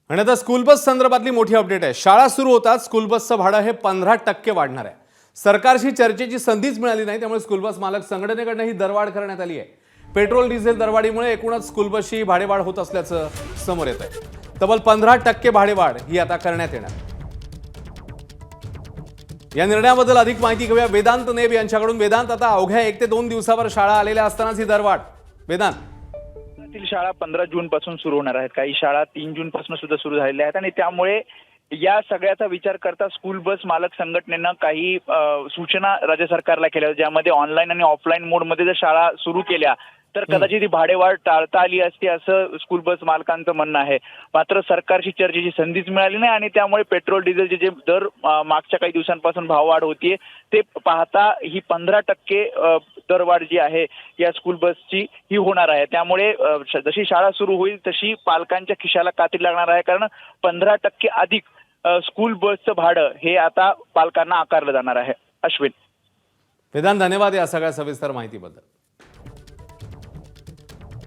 आणि आता school bus संदर्भातली मोठी अपडेट आहे। शाळा सुरू होतात स्कूल बसचं भाडं हे 15% वाढणार आहे। सरकारशी चर्चेची संधीच मिळाली नाही, त्यामुळे स्कूल बस मालक संघटनेकडून ही दरवाढ करण्यात आली आहे। पेट्रोल डिझेल दरवाढीमुळे एकूणच स्कूल बसची भाडेवाढ होत असल्याचं समोर येत आहे। तब्बल 15% भाडेवाढ ही आता करण्यात येणार आहे। या निर्णयाबद्दल अधिक माहिती घेऊया वेदांत नेब यांच्याकडून। वेदांत, आता अवघ्या 1 ते 2 दिवसावर शाळा आलेल्या असतानाच ही दरवाढ। वेदांत, शाळा 15 जून पासून सुरू होणार आहेत। काही शाळा 3 जून पासून सुद्धा सुरू झालेल्या आहेत आणि त्यामुळे या सगळ्याचा विचार करता स्कूल बस मालक संघटनेनं काही सूचना राज्य सरकारला केल्या, ज्यामध्ये ऑनलाईन आणि ऑफलाईन मोडमध्ये जर शाळा सुरू केल्या तर कदाचित ही भाडेवाढ टाळता आली असती, असं स्कूल बस मालकांचं म्हणणं आहे। मात्र सरकारशी चर्चेची संधीच मिळाली नाही आणि त्यामुळे पेट्रोल डिझेलचे जे दर मागच्या काही दिवसांपासून भाववाढ होतीये ते पाहता ही 15% दरवाढ जी आहे या स्कूल बसची ही होणार आहे। त्यामुळे जशी शाळा सुरू होईल तशी पालकांच्या खिशाला कात्री लागणार आहे, कारण 15% अधिक स्कूल बसचं भाडं हे आता पालकांना आकारलं जाणार आहे। अश्विन, वेदांत, धन्यवाद या सगळ्या सविस्तर माहितीबद्दल।